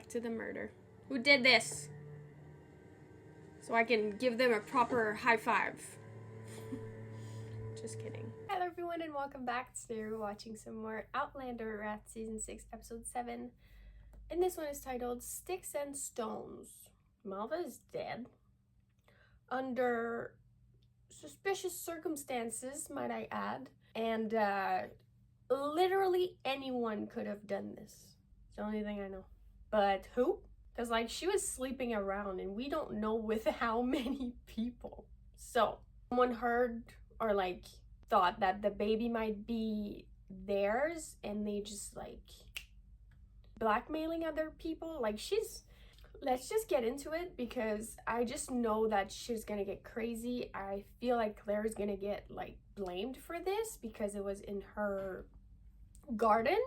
back to the murder. Who did this? So I can give them a proper high five. Just kidding. Hello everyone and welcome back. Today we're watching some more Outlander. We're at season 6 episode 7. And this one is titled Sticks and Stones. Malva is dead. Under suspicious circumstances, might I add. And literally anyone could have done this. It's the only thing I know. But who? Because like she was sleeping around and we don't know with how many people. So someone heard or like thought that the baby might be theirs and they just like blackmailing other people. Like let's just get into it because I just know that she's gonna get crazy. I feel like Claire's gonna get like blamed for this because it was in her garden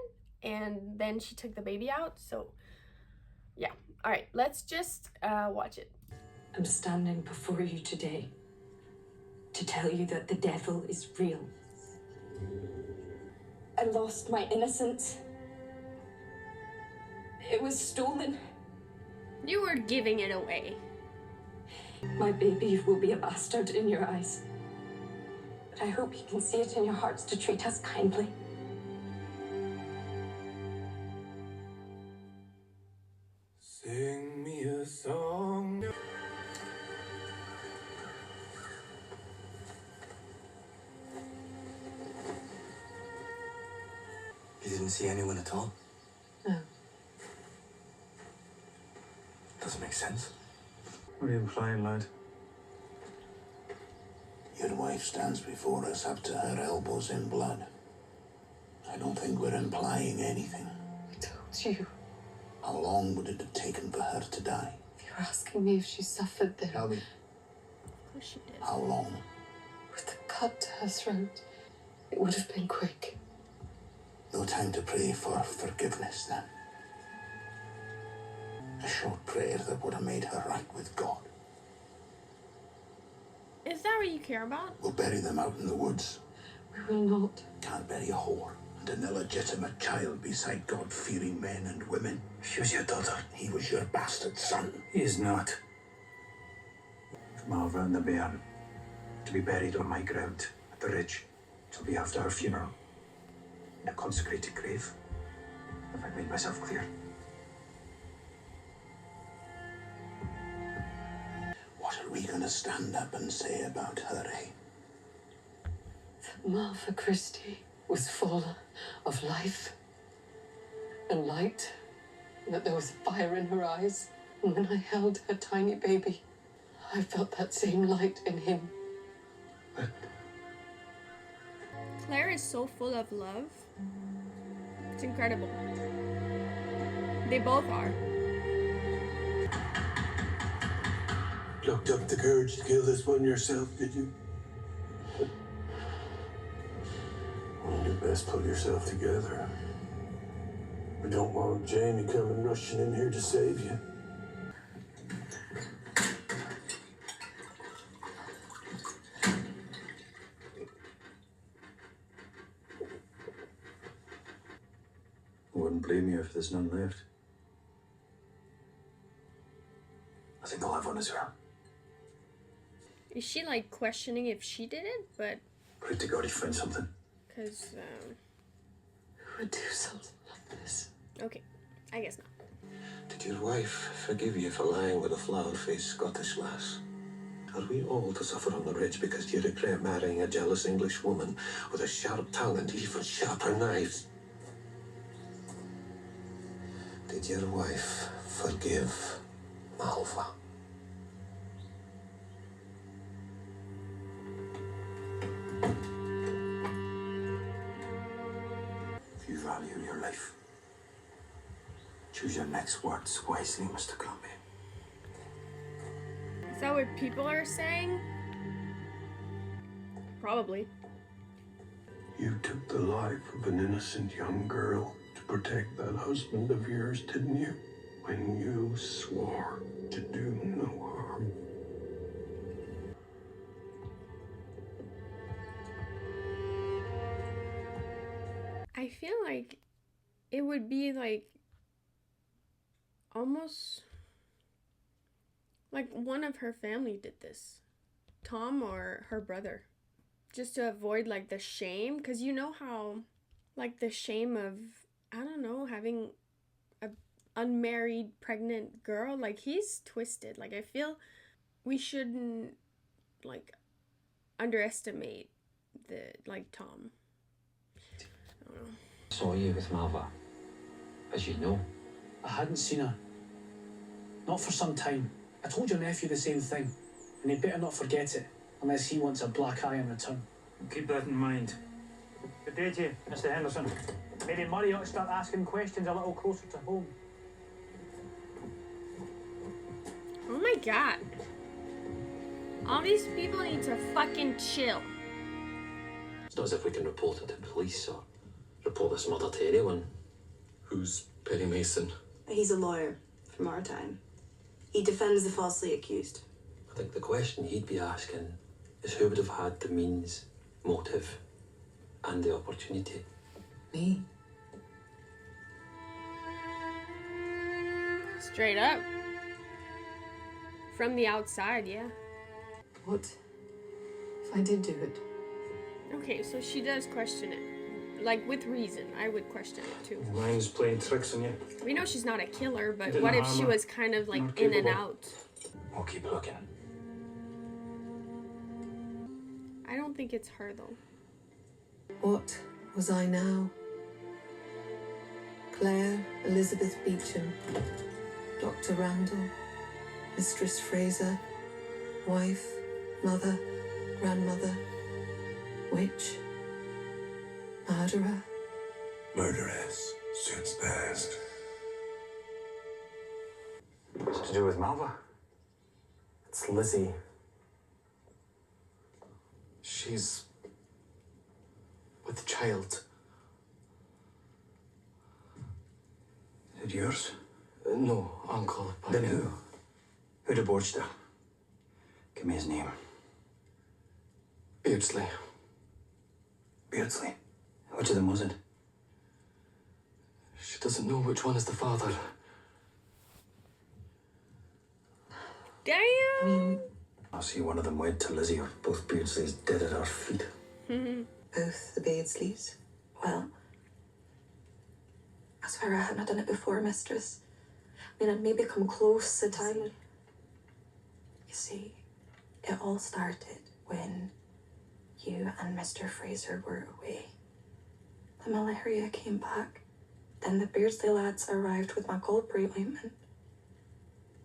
and then she took the baby out. So yeah, all right, let's just watch it. I'm standing before you today to tell you that the devil is real. I lost my innocence. It was stolen. You were giving it away. My baby will be a bastard in your eyes. But I hope you can see it in your hearts to treat us kindly. Sing me a song. You didn't see anyone at all? No. Doesn't make sense. What are you implying, lad? Your wife stands before us up to her elbows in blood. I don't think we're implying anything. I told you. How long would it have taken for her to die? If you're asking me if she suffered, then Tell me, Of course she did. how long? with the cut to her throat, it would have been quick. No time to pray for forgiveness, then. A short prayer that would have made her right with God. Is that what you care about? We'll bury them out in the woods. We will not. Can't bury a whore and an illegitimate child beside God-fearing men and women. She was your daughter. He was your bastard son. He is not. From Malva and the bairn, to be buried on my ground at the ridge, till be after her funeral, in a consecrated grave. Have I made myself clear? What are we going to stand up and say about her, eh? That Martha Christie was full of life and light, and that there was fire in her eyes. And when I held her tiny baby, I felt that same light in him. But Claire is so full of love. It's incredible. They both are. Plucked up the courage to kill this one yourself, did you? Well, you best pull yourself together. We don't want Jamie coming rushing in here to save you. I wouldn't blame you if there's none left. I think I'll have one as well. Is she like questioning if she did it? But Pray to God he found something. because Who would do something like this? okay, I guess not. Did your wife forgive you for lying with a flower-faced Scottish lass? Are we all to suffer on the ridge because you regret marrying a jealous English woman with a sharp tongue and even sharper knives? Did your wife forgive Malva? If you value your life, choose your next words wisely, Mr. Grumpy. Is that what people are saying? Probably. You took the life of an innocent young girl to protect that husband of yours, didn't you? When you swore to do no harm. I feel like it would be like almost like one of her family did this. Tom or her brother. Just to avoid like the shame. Because you know how like the shame of, I don't know, having a unmarried pregnant girl. Like he's twisted. Like I feel we shouldn't like underestimate Tom. I don't know. Saw you with Malva, as you know. I hadn't seen her. Not for some time. I told your nephew the same thing, and he'd better not forget it, unless he wants a black eye in return. Keep that in mind. Good day to you, Mr. Henderson. Maybe Murray ought to start asking questions a little closer to home. Oh my god. All these people need to fucking chill. It's not as if we can report it to police or report this murder to anyone. Who's Perry Mason? He's a lawyer from our time. He defends the falsely accused. I think the question he'd be asking is who would have had the means, motive, and the opportunity. Me? Straight up. From the outside, yeah. What if I did do it? Okay, so she does question it. Like, with reason. I would question it, too. Your mind's playing tricks on you. We know she's not a killer, but Didn't what if harm she her. was kind of, like, Not in and capable. out? We'll keep looking. I don't think it's her, though. What was I now? Claire Elizabeth Beecham, Dr. Randall, Mistress Fraser, wife, mother, grandmother, witch, murderer. Murderess suits best. It's to do with Malva. It's Lizzie. She's with child. Is it yours? No, uncle. But Then who? Who debauched her? Give me his name. Beardsley. Beardsley. Which of them was it? She doesn't know which one is the father. Damn! I see one of them wed to Lizzie, or both Beardsleys dead at our feet. Both the Beardsleys. Well, I swear I hadn't done it before, mistress. I mean, I'd maybe come close at time. You see, it all started when you and Mr. Fraser were away. The malaria came back. Then the Beardsley lads arrived with my Galbraith ointment.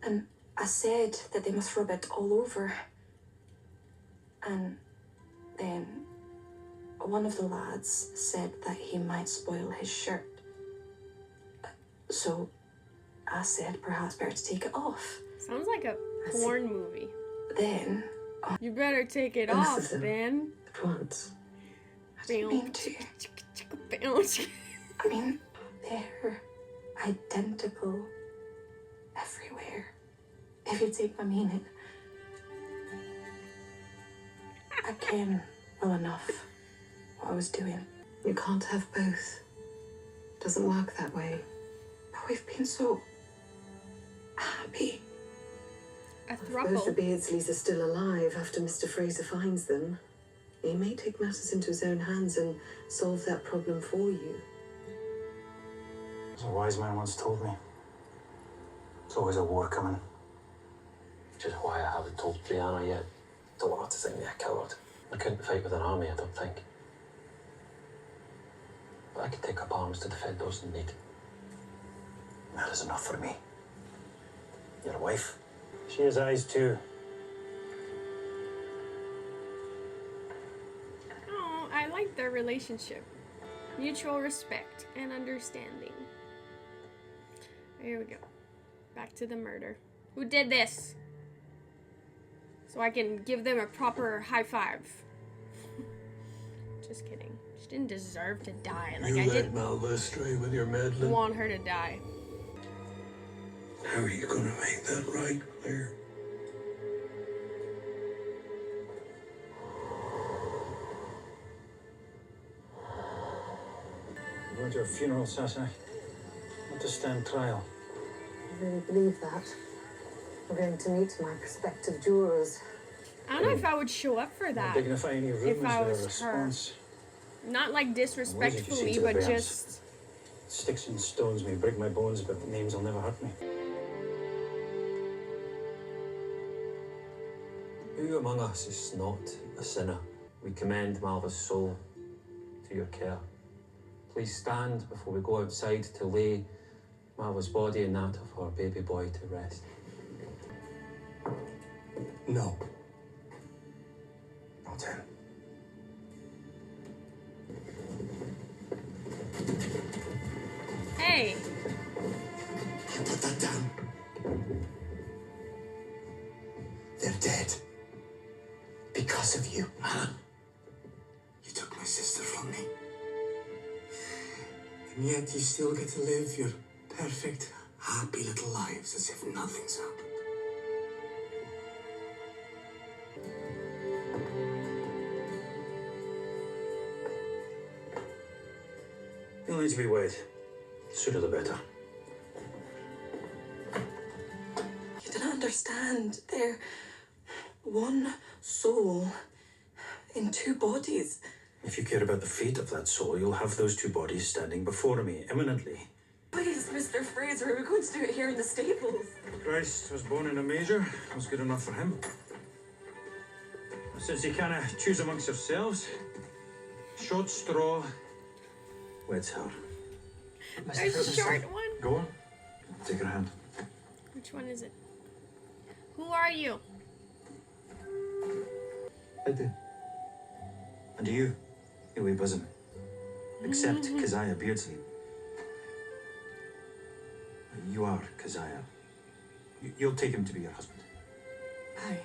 And I said that they must rub it all over. And then one of the lads said that he might spoil his shirt. So I said perhaps better to take it off. Sounds like a porn movie. Then You better take it Both off, of them. then. At once. I didn't mean to. Bounce. I mean, they're identical everywhere. If you take my meaning. I ken well enough what I was doing. You can't have both. Doesn't work that way. But we've been so happy. A If both the throuple. Beardsleys are still alive after Mr. Fraser finds them, he may take matters into his own hands and solve that problem for you. As a wise man once told me, there's always a war coming. Which is why I haven't told Brianna yet. Don't want her to think me a coward. I couldn't fight with an army, I don't think. But I could take up arms to defend those in need. That is enough for me. Your wife? She has eyes too. Oh, I like their relationship. Mutual respect and understanding. Here we go. Back to the murder. Who did this? So I can give them a proper high five. Just kidding. She didn't deserve to die. Like, You I led didn't Malva astray with your meddling. want her to die. How are you going to make that right, Claire? Going to a funeral, Sasha. Not to stand trial. really believe that. We're going to meet my prospective jurors. I don't know if I would show up for that. Dignify any If rumours I with a was her. response. Not like What did you say disrespectfully, to the but Grahams? just. Sticks and stones may break my bones, but names will never hurt me. Who among us is not a sinner? We commend Malva's soul to your care. Please stand before we go outside to lay Malva's body and that of our baby boy to rest. No. Not him. Hey! You put that down. They're dead. Because of you, Alan. You took my sister from me. And yet you still get to live your perfect, happy little lives as if nothing's happened. You'll need to be wed. Sooner the better. You don't understand. They're one soul in two bodies. If you care about the fate of that soul, you'll have those two bodies standing before me imminently. Please, Mr. Fraser, we're going to do it here in the stables. Christ was born in a major. That was good enough for him. Since you can't choose amongst yourselves, short straw weds her. A short one? Go on. Take her hand. Which one is it? Who are you? I do. And you, you wee bosom. Except Keziah Beardsley. You are Keziah. You'll take him to be your husband. Aye.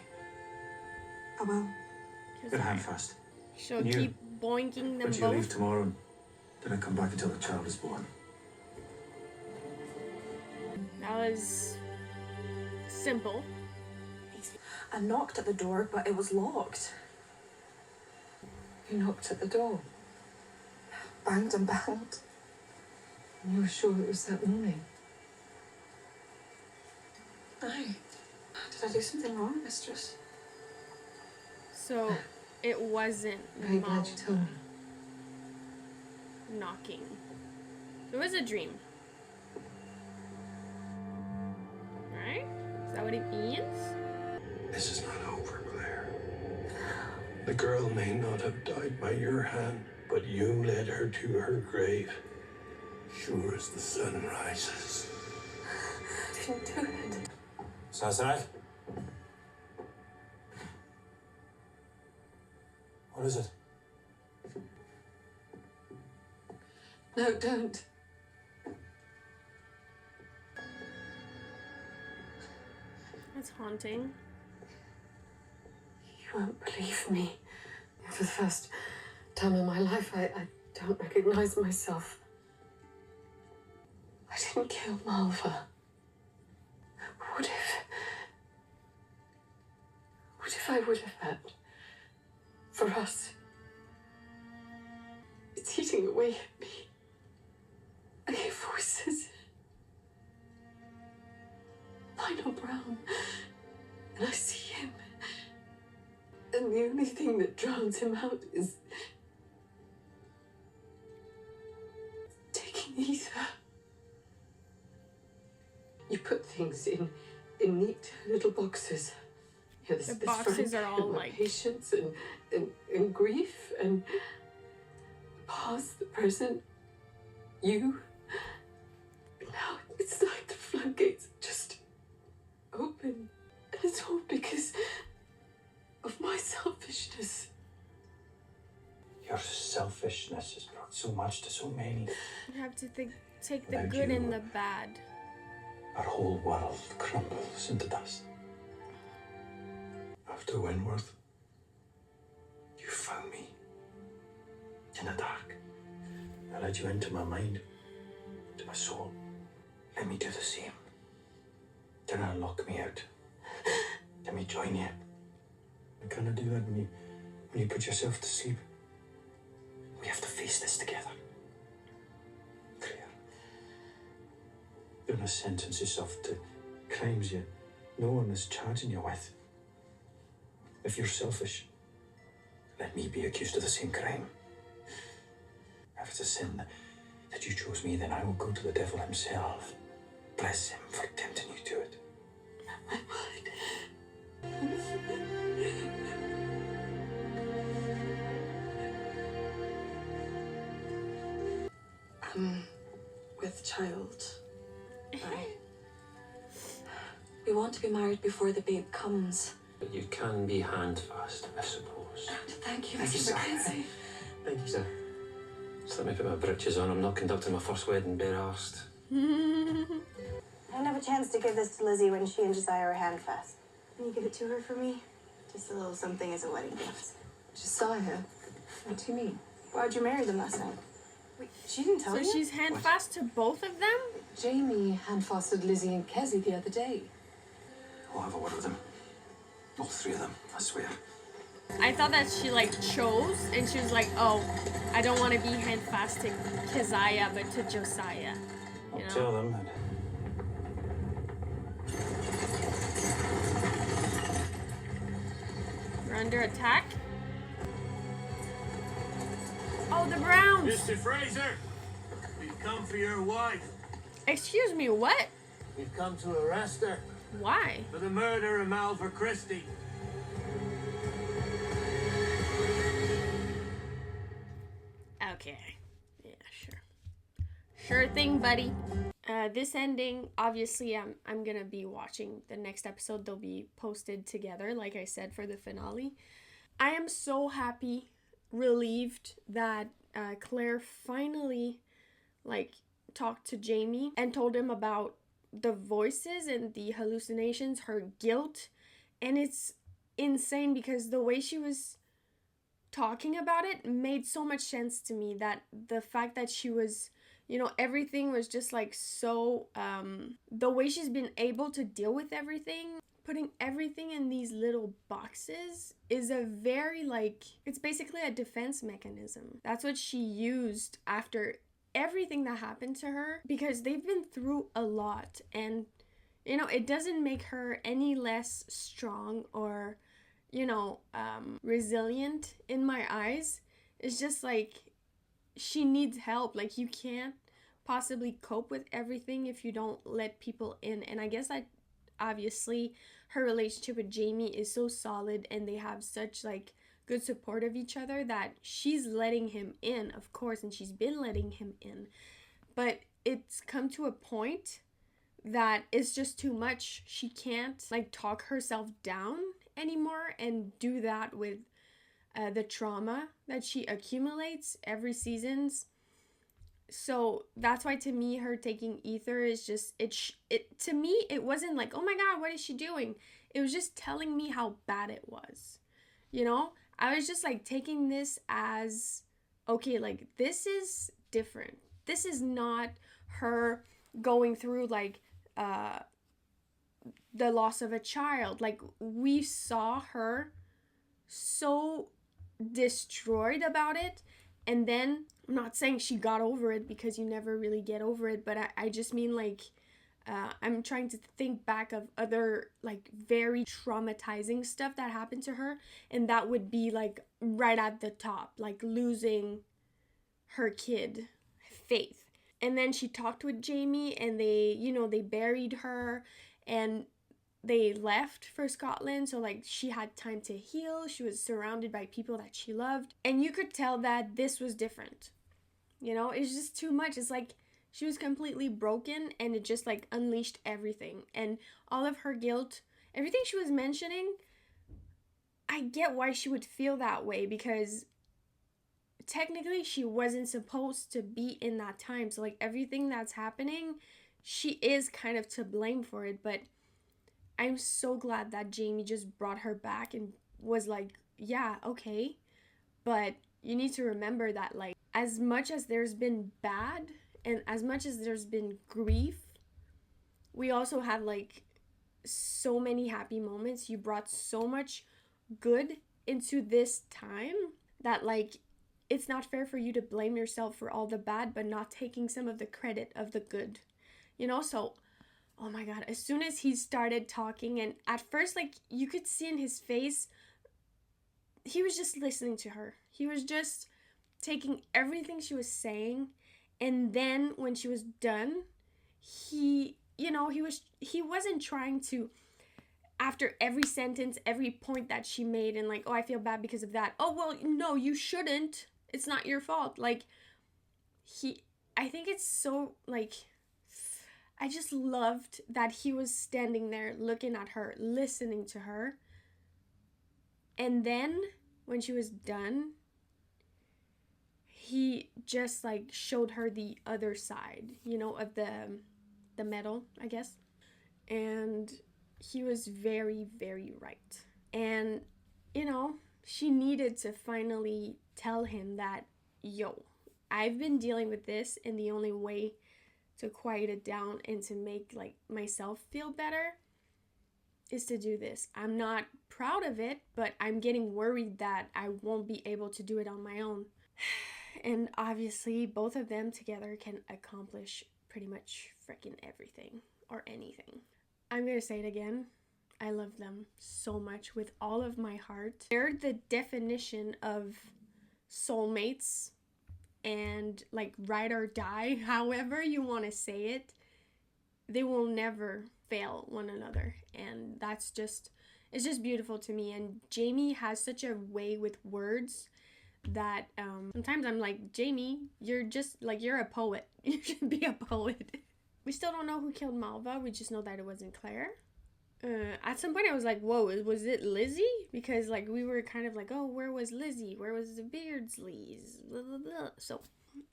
I will. Get a hand fast. She'll And you? keep boinking them But you leave both. tomorrow and don't come back until the child is born. That was simple. I knocked at the door, but it was locked. You knocked at the door. Banged and banged. You were sure it was that morning. Aye. Did I do something wrong, mistress? So it wasn't Very glad you told me. knocking. It was a dream. Right? Is that what it means? This is not over, Claire. The girl may not have died by your hand, but you led her to her grave. Sure as the sun rises. I didn't do it. Sassenach? What is it? No, don't. That's haunting. You won't believe me. For the first time in my life, I don't recognize myself. I didn't kill Malva. What if I would have had? For us. It's eating away at me. I hear voices. Mine are brown. And I see him. And the only thing that drowns him out is taking ether. You put things in neat little boxes. Yeah, The boxes are all like patience and grief and the past, the present, you. Now it's like the floodgates just open. And it's all because of my selfishness. Your selfishness has brought so much to so many. you have to take the Without good you, and the bad. Our whole world crumbles into dust. After Wentworth, you found me in the dark. I let you into my mind, to my soul. Let me do the same. Then unlock me out. Let me join you. I cannot do that when you put yourself to sleep. We have to face this together. Claire. You're not sentenced yourself to crimes no one is charging you with. If you're selfish, let me be accused of the same crime. If it's a sin that you chose me, then I will go to the devil himself. Bless him for tempting you to it. With child. We want to be married before the babe comes. But you can be handfast, I suppose. Thank you, Thank you, Mr. sir. Mackenzie. Thank you, sir. Just let me put my britches on. I'm not conducting my first wedding bare-arsed. I didn't have a chance to give this to Lizzie when she and Josiah were handfast. Can you give it to her for me? Just a little something as a wedding gift. Josiah? What do you mean? Why'd you marry them last night? Wait, she didn't tell So you? she's handfast to both of them? Jamie handfasted Lizzie and Kezzy the other day. I'll have a word with them. All three of them, I swear. I thought that she like chose and she was like, oh, I don't want to be handfast to Keziah but to Josiah. I'll You know? tell them that. We're under attack. Oh, the Browns! Mr. Fraser, we've come for your wife. Excuse me, what? We've come to arrest her Why? for the murder of Malva Christie. Okay. Yeah, sure. Sure thing, buddy. This ending, obviously, I'm gonna be watching the next episode. They'll be posted together, like I said, for the finale. I am so happy, relieved that Claire finally, talked to Jamie and told him about the voices and the hallucinations, her guilt. And it's insane because the way she was talking about it made so much sense to me, that the fact that she was, everything was just so, the way she's been able to deal with everything, putting everything in these little boxes is a very it's basically a defense mechanism. That's what she used after everything that happened to her, because they've been through a lot, and it doesn't make her any less strong or resilient in my eyes. It's just she needs help. You can't possibly cope with everything if you don't let people in. And I guess that obviously her relationship with Jamie is so solid and they have such good support of each other that she's letting him in, of course, and she's been letting him in. But it's come to a point that it's just too much. She can't talk herself down anymore and do that with the trauma that she accumulates every seasons. So that's why, to me, her taking ether is just to me it wasn't oh my god, what is she doing? It was just telling me how bad it was. I was just taking this as, okay, this is different. This is not her going through the loss of a child. We saw her so destroyed about it, and then I'm not saying she got over it, because you never really get over it, but I just mean I'm trying to think back of other very traumatizing stuff that happened to her, and that would be right at the top, losing her kid, Faith. And then she talked with Jamie, and they buried her, and they left for Scotland, so she had time to heal. She was surrounded by people that she loved, and you could tell that this was different. It's just too much. It's she was completely broken, and it just unleashed everything, and all of her guilt, everything she was mentioning. I get why she would feel that way, because technically she wasn't supposed to be in that time, so everything that's happening, she is kind of to blame for it. But I'm so glad that Jamie just brought her back and was yeah, okay, but you need to remember that as much as there's been bad and as much as there's been grief, we also have so many happy moments. You brought so much good into this time that it's not fair for you to blame yourself for all the bad but not taking some of the credit of the good. you know? So, oh my God, as soon as he started talking, and at first, like, you could see in his face, he was just listening to her. He was just taking everything she was saying, and then when she was done, he wasn't trying to, after every sentence, every point that she made, and like, oh, I feel bad because of that. Oh, well, no, you shouldn't. It's not your fault. Like, I think it's so, like, I just loved that he was standing there looking at her, listening to her. And then when she was done, he just like showed her the other side, you know, of the medal, I guess. And he was very, very right. And, you know, she needed to finally tell him that, yo, I've been dealing with this, and the only way to quiet it down and to make like myself feel better is to do this. I'm not proud of it, but I'm getting worried that I won't be able to do it on my own. And obviously both of them together can accomplish pretty much freaking everything or anything. I'm gonna say it again. I love them so much with all of my heart. They're the definition of soulmates and like ride or die, however you want to say it. They will never fail one another, and it's just beautiful to me. And Jamie has such a way with words that sometimes I'm like, Jamie, you're a poet. You should be a poet. We still don't know who killed Malva. We just know that it wasn't Claire. At some point I was like, whoa, was it Lizzie? Because like we were kind of like, oh, where was Lizzie? Where was the Beardsleys? Blah, blah, blah. So,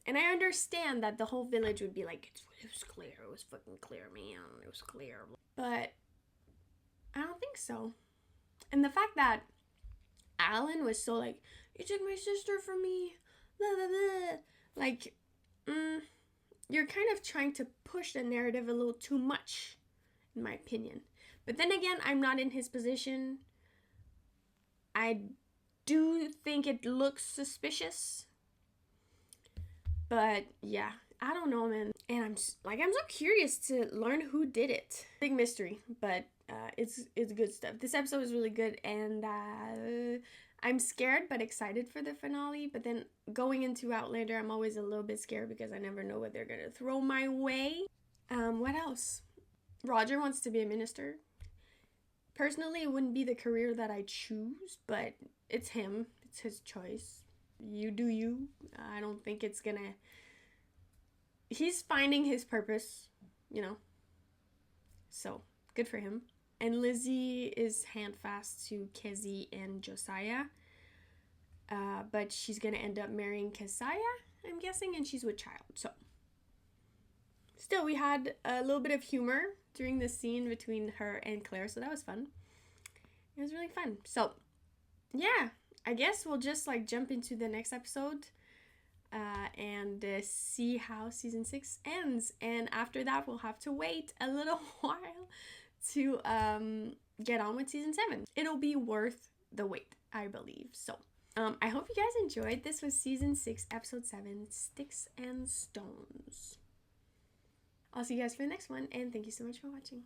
and I understand that the whole village would be like, it was Claire. It was fucking Claire, man. It was Claire. But I don't think so. And the fact that Alan was so like, you took my sister from me. Blah, blah, blah. Like, you're kind of trying to push the narrative a little too much, in my opinion. But then again, I'm not in his position. I do think it looks suspicious. But yeah, I don't know, man. And I'm so curious to learn who did it. Big mystery, but it's good stuff. This episode is really good, and I'm scared but excited for the finale. But then going into Outlander, I'm always a little bit scared because I never know what they're gonna throw my way. What else? Roger wants to be a minister. Personally, it wouldn't be the career that I choose, but it's him. It's his choice. You do you. I don't think it's gonna... He's finding his purpose, you know. So, good for him. And Lizzie is handfast to Kezi and Josiah. But she's gonna end up marrying Keziah, I'm guessing, and she's with child, so... Still, we had a little bit of humor during the scene between her and Claire, so that was fun. It was really fun. So, yeah, I guess we'll just like jump into the next episode and see how season 6 ends. And after that, we'll have to wait a little while to get on with season 7. It'll be worth the wait, I believe. So, I hope you guys enjoyed. This was season 6, episode 7, Sticks and Stones. I'll see you guys for the next one, and thank you so much for watching.